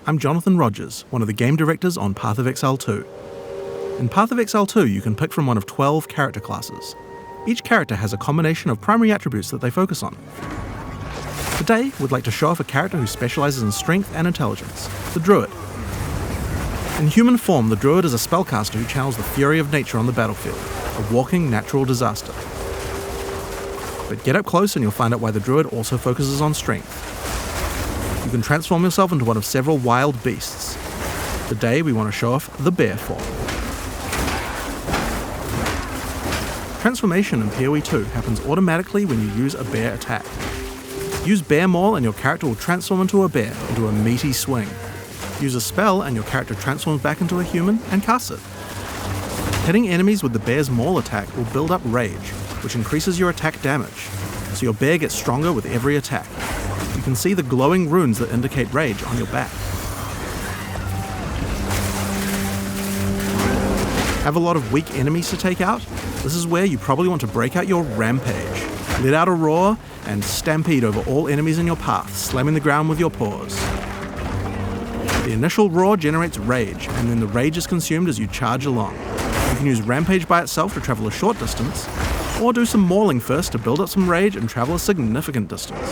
I'm Jonathan Rogers, one of the game directors on Path of Exile 2. In Path of Exile 2, you can pick from one of 12 character classes. Each character has a combination of primary attributes that they focus on. Today, we'd like to show off a character who specializes in strength and intelligence, the Druid. In human form, the Druid is a spellcaster who channels the fury of nature on the battlefield, a walking natural disaster. But get up close and you'll find out why the Druid also focuses on strength. You can transform yourself into one of several wild beasts. Today, we want to show off the bear form. Transformation in PoE 2 happens automatically when you use a bear attack. Use Bear Maul and your character will transform into a bear, into a meaty swing. Use a spell and your character transforms back into a human and casts it. Hitting enemies with the Bear's Maul attack will build up rage, which increases your attack damage, so your bear gets stronger with every attack. You can see the glowing runes that indicate rage on your back. Have a lot of weak enemies to take out? This is where you probably want to break out your Rampage. Let out a roar and stampede over all enemies in your path, slamming the ground with your paws. The initial roar generates rage, and then the rage is consumed as you charge along. You can use Rampage by itself to travel a short distance, or do some mauling first to build up some rage and travel a significant distance.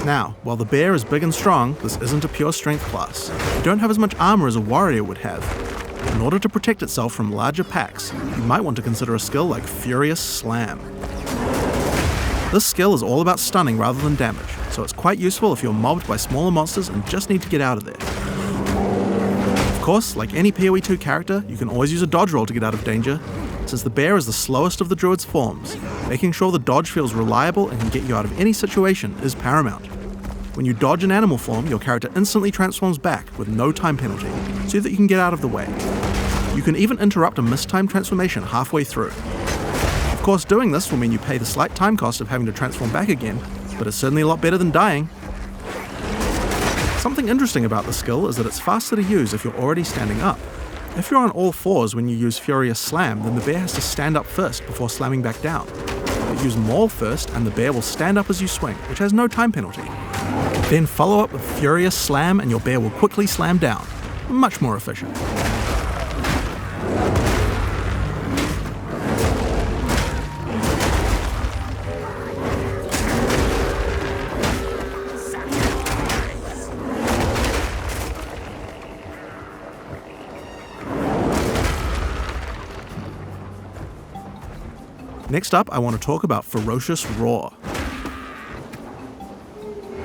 Now, while the bear is big and strong, this isn't a pure strength class. You don't have as much armor as a warrior would have. In order to protect itself from larger packs, you might want to consider a skill like Furious Slam. This skill is all about stunning rather than damage, so it's quite useful if you're mobbed by smaller monsters and just need to get out of there. Of course, like any PoE 2 character, you can always use a dodge roll to get out of danger. Since the bear is the slowest of the Druid's forms, making sure the dodge feels reliable and can get you out of any situation is paramount. When you dodge in animal form, your character instantly transforms back with no time penalty, so that you can get out of the way. You can even interrupt a mistimed transformation halfway through. Of course, doing this will mean you pay the slight time cost of having to transform back again, but it's certainly a lot better than dying. Something interesting about the skill is that it's faster to use if you're already standing up. If you're on all fours when you use Furious Slam, then the bear has to stand up first before slamming back down. But use Maul first and the bear will stand up as you swing, which has no time penalty. Then follow up with Furious Slam and your bear will quickly slam down. Much more efficient. Next up, I want to talk about Ferocious Roar.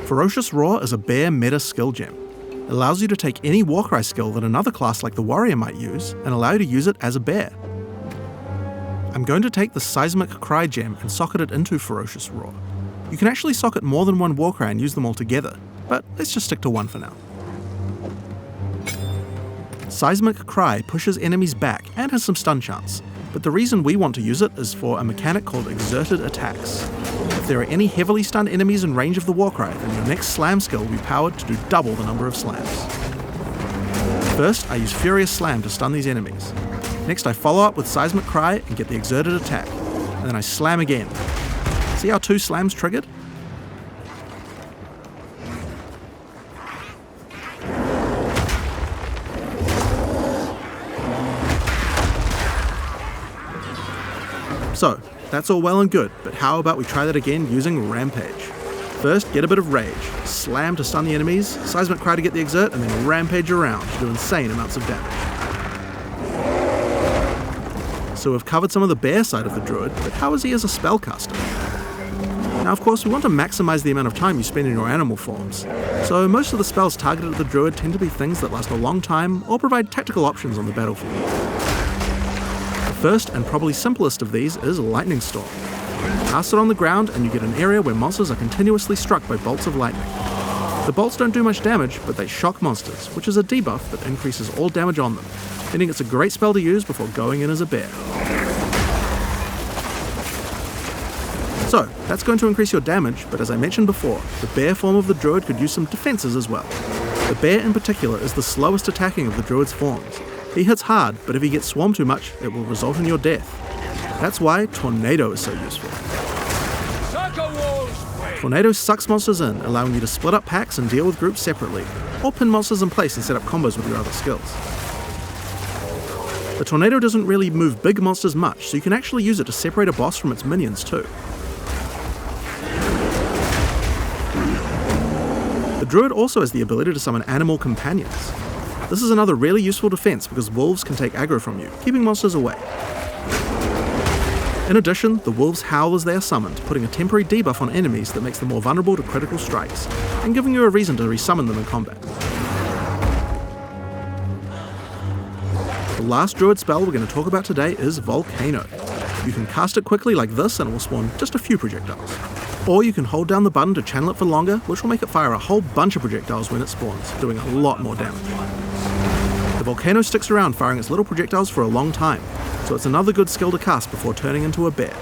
Ferocious Roar is a bear meta skill gem. It allows you to take any Warcry skill that another class like the Warrior might use and allow you to use it as a bear. I'm going to take the Seismic Cry gem and socket it into Ferocious Roar. You can actually socket more than one Warcry and use them all together, but let's just stick to one for now. Seismic Cry pushes enemies back and has some stun chance, but the reason we want to use it is for a mechanic called Exerted Attacks. If there are any heavily stunned enemies in range of the Warcry, then your next slam skill will be powered to do double the number of slams. First, I use Furious Slam to stun these enemies. Next, I follow up with Seismic Cry and get the Exerted Attack, and then I slam again. See how 2 slams triggered? So, that's all well and good, but how about we try that again using Rampage? First, get a bit of rage, slam to stun the enemies, Seismic Cry to get the exert, and then Rampage around to do insane amounts of damage. So we've covered some of the bear side of the Druid, but how is he as a spellcaster? Now of course we want to maximize the amount of time you spend in your animal forms, so most of the spells targeted at the Druid tend to be things that last a long time or provide tactical options on the battlefield. The first and probably simplest of these is Lightning Storm. Cast it on the ground and you get an area where monsters are continuously struck by bolts of lightning. The bolts don't do much damage, but they shock monsters, which is a debuff that increases all damage on them, meaning it's a great spell to use before going in as a bear. So, that's going to increase your damage, but as I mentioned before, the bear form of the Druid could use some defenses as well. The bear in particular is the slowest attacking of the Druid's forms. He hits hard, but if he gets swarmed too much, it will result in your death. That's why Tornado is so useful. Circle walls! Tornado sucks monsters in, allowing you to split up packs and deal with groups separately, or pin monsters in place and set up combos with your other skills. The Tornado doesn't really move big monsters much, so you can actually use it to separate a boss from its minions too. The Druid also has the ability to summon animal companions. This is another really useful defense because wolves can take aggro from you, keeping monsters away. In addition, the wolves howl as they are summoned, putting a temporary debuff on enemies that makes them more vulnerable to critical strikes, and giving you a reason to resummon them in combat. The last Druid spell we're going to talk about today is Volcano. You can cast it quickly like this and it will spawn just a few projectiles. Or you can hold down the button to channel it for longer, which will make it fire a whole bunch of projectiles when it spawns, doing a lot more damage. The Volcano sticks around firing its little projectiles for a long time, so it's another good skill to cast before turning into a bear.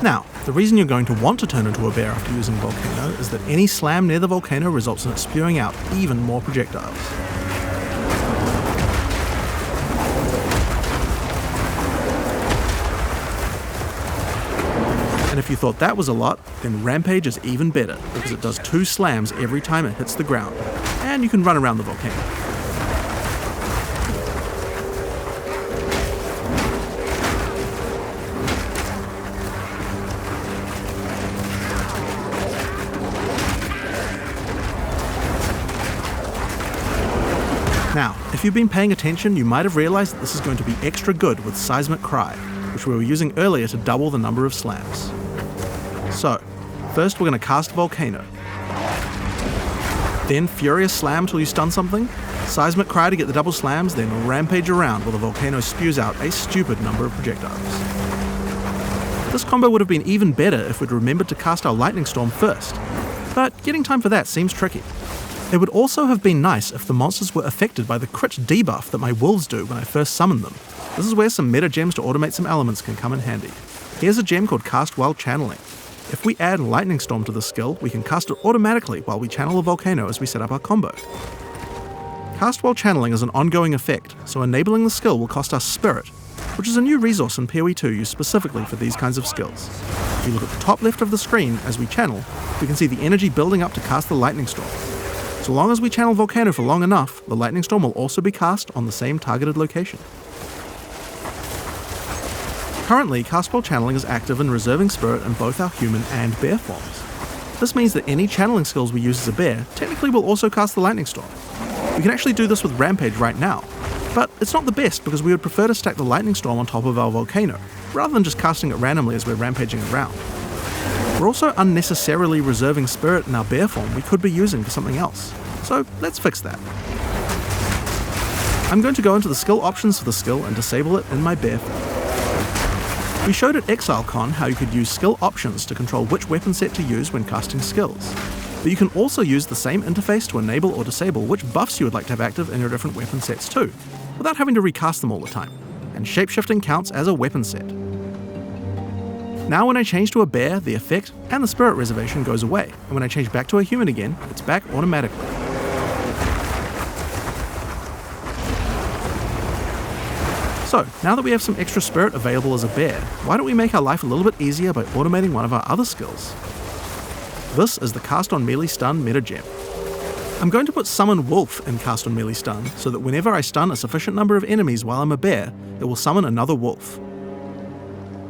Now, the reason you're going to want to turn into a bear after using Volcano is that any slam near the Volcano results in it spewing out even more projectiles. And if you thought that was a lot, then Rampage is even better, because it does 2 slams every time it hits the ground, and you can run around the volcano. Now, if you've been paying attention, you might have realized that this is going to be extra good with Seismic Cry, which we were using earlier to double the number of slams. So, first we're going to cast Volcano. Then Furious Slam till you stun something, Seismic Cry to get the double slams, then Rampage around while the Volcano spews out a stupid number of projectiles. This combo would have been even better if we'd remembered to cast our Lightning Storm first, but getting time for that seems tricky. It would also have been nice if the monsters were affected by the crit debuff that my wolves do when I first summon them. This is where some meta gems to automate some elements can come in handy. Here's a gem called Cast While Channeling. If we add Lightning Storm to this skill, we can cast it automatically while we channel a Volcano as we set up our combo. Cast While Channeling is an ongoing effect, so enabling the skill will cost us Spirit, which is a new resource in PoE 2 used specifically for these kinds of skills. If you look at the top left of the screen as we channel, we can see the energy building up to cast the Lightning Storm. So long as we channel Volcano for long enough, the Lightning Storm will also be cast on the same targeted location. Currently, Cast While Channeling is active in reserving Spirit in both our human and bear forms. This means that any channeling skills we use as a bear technically will also cast the Lightning Storm. We can actually do this with Rampage right now, but it's not the best because we would prefer to stack the Lightning Storm on top of our Volcano, rather than just casting it randomly as we're rampaging around. We're also unnecessarily reserving Spirit in our bear form we could be using for something else, so let's fix that. I'm going to go into the skill options for the skill and disable it in my bear form. We showed at Exile Con how you could use skill options to control which weapon set to use when casting skills, but you can also use the same interface to enable or disable which buffs you would like to have active in your different weapon sets too, without having to recast them all the time, and shapeshifting counts as a weapon set. Now when I change to a bear, the effect and the spirit reservation goes away, and when I change back to a human again, it's back automatically. So, now that we have some extra spirit available as a bear, why don't we make our life a little bit easier by automating one of our other skills? This is the Cast on Melee Stun meta gem. I'm going to put Summon Wolf in Cast on Melee Stun, so that whenever I stun a sufficient number of enemies while I'm a bear, it will summon another wolf.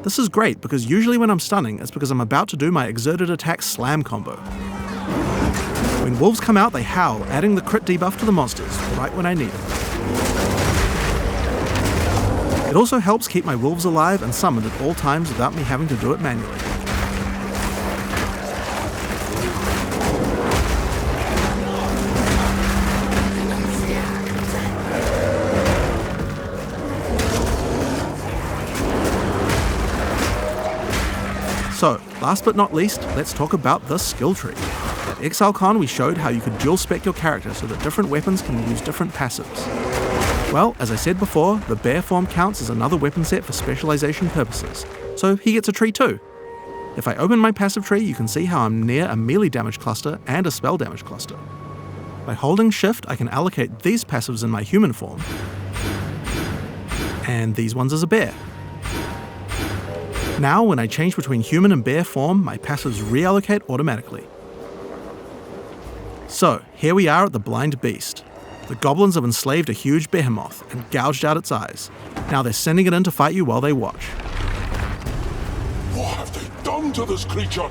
This is great because usually when I'm stunning, it's because I'm about to do my Exerted Attack Slam combo. When wolves come out, they howl, adding the crit debuff to the monsters, right when I need it. It also helps keep my wolves alive and summoned at all times without me having to do it manually. So, last but not least, let's talk about the skill tree. At ExileCon we showed how you could dual spec your character so that different weapons can use different passives. Well, as I said before, the bear form counts as another weapon set for specialization purposes, so he gets a tree too. If I open my passive tree, you can see how I'm near a melee damage cluster and a spell damage cluster. By holding shift, I can allocate these passives in my human form, and these ones as a bear. Now, when I change between human and bear form, my passives reallocate automatically. So, here we are at the Blind Beast. The goblins have enslaved a huge behemoth and gouged out its eyes. Now they're sending it in to fight you while they watch. What have they done to this creature?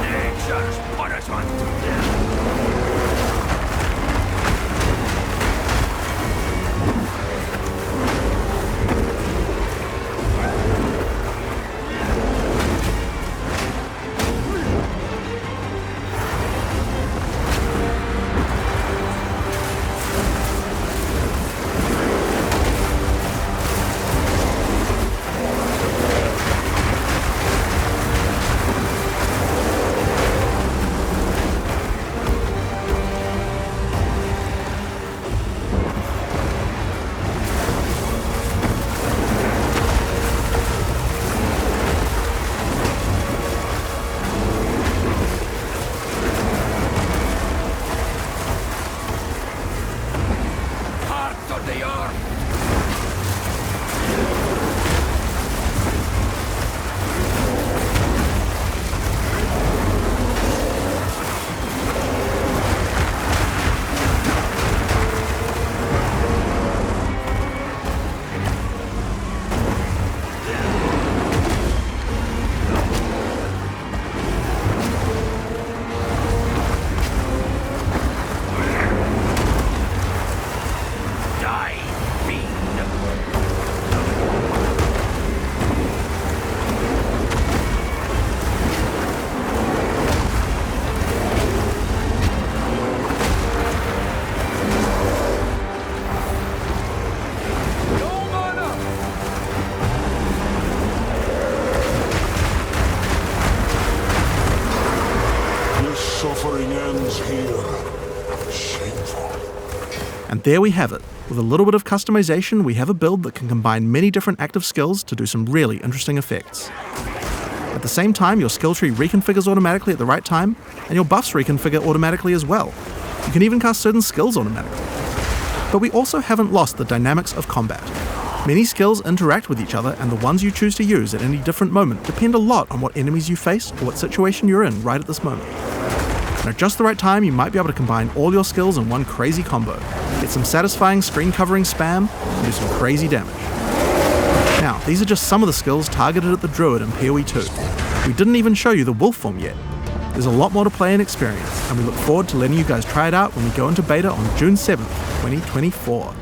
Nature's punishment. Heart of the earth. Die, fiend. No mana. This suffering ends here. Shameful. And there we have it. With a little bit of customization, we have a build that can combine many different active skills to do some really interesting effects. At the same time, your skill tree reconfigures automatically at the right time, and your buffs reconfigure automatically as well. You can even cast certain skills automatically. But we also haven't lost the dynamics of combat. Many skills interact with each other, and the ones you choose to use at any different moment depend a lot on what enemies you face or what situation you're in right at this moment. And at just the right time, you might be able to combine all your skills in one crazy combo, get some satisfying screen covering spam, and do some crazy damage. Now, these are just some of the skills targeted at the Druid in PoE 2. We didn't even show you the wolf form yet. There's a lot more to play and experience, and we look forward to letting you guys try it out when we go into beta on June 7th, 2024.